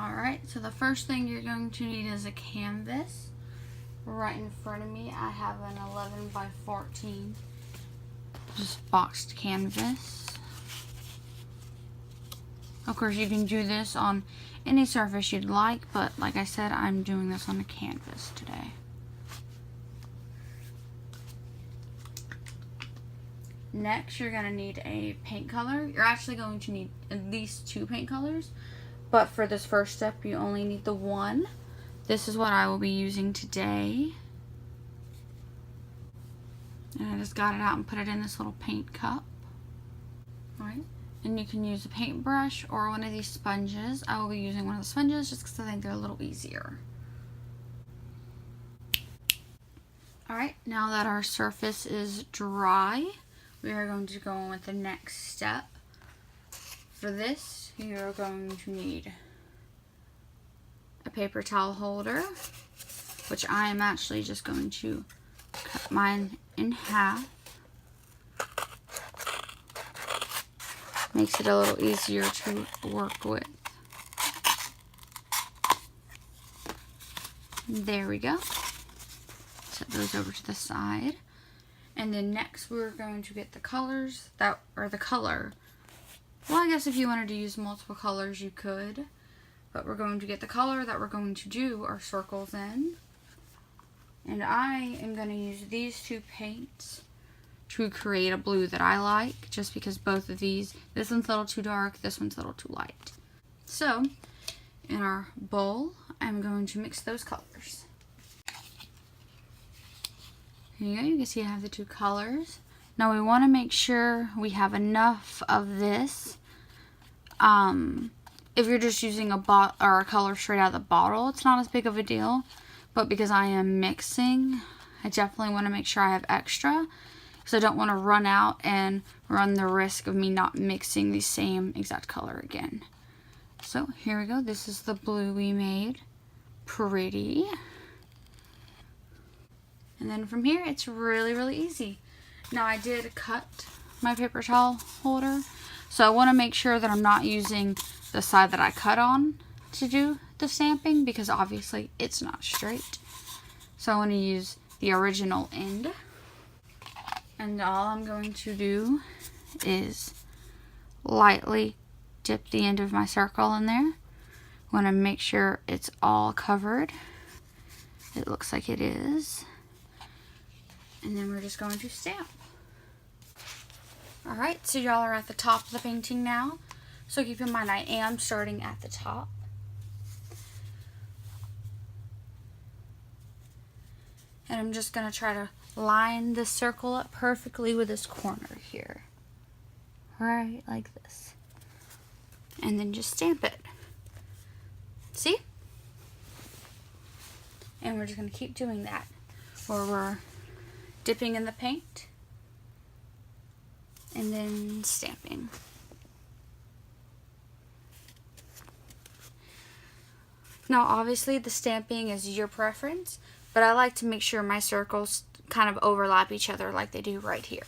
Alright, so the first thing you're going to need is a canvas. Right in front of me I have an 11 by 14 just boxed canvas. Of course you can do this on any surface you'd like, but like I said, I'm doing this on a canvas today. Next, you're going to need a paint color. You're actually going to need at least 2 paint colors, but for this first step you only need the one. This is what I will be using today. And I just got it out and put it in this little paint cup. Alright, and you can use a paintbrush or one of these sponges. I will be using one of the sponges just because I think they're a little easier. Alright, now that our surface is dry, we are going to go on with the next step. For this, you're going to need a paper towel holder, which I am actually just going to cut mine in half. Makes it a little easier to work with. There we go. Set those over to the side. And then next we're going to get the colors that are the color. Well, I guess if you wanted to use multiple colors you could. But we're going to get the color that we're going to do our circles in. And I am going to use these 2 paints to create a blue that I like, just because both of these, this one's a little too dark, this one's a little too light. So, in our bowl, I'm going to mix those colors. Here you go, you can see I have the 2 colors. Now we want to make sure we have enough of this. If you're just using a color straight out of the bottle, it's not as big of a deal. But because I am mixing, I definitely want to make sure I have extra, because I don't want to run out and run the risk of me not mixing the same exact color again. So here we go. This is the blue we made. Pretty. And then from here, it's really, really easy. Now I did cut my paper towel holder, so I want to make sure that I'm not using the side that I cut on to do the stamping, because obviously it's not straight. So I want to use the original end. And all I'm going to do is lightly dip the end of my circle in there. I want to make sure it's all covered. It looks like it is. And then we're just going to stamp. Alright, so y'all are at the top of the painting now. So keep in mind I am starting at the top. And I'm just going to try to line this circle up perfectly with this corner here. Right like this. And then just stamp it. See? And we're just going to keep doing that. Where we're dipping in the paint. And then stamping. Now obviously the stamping is your preference, but I like to make sure my circles kind of overlap each other like they do right here.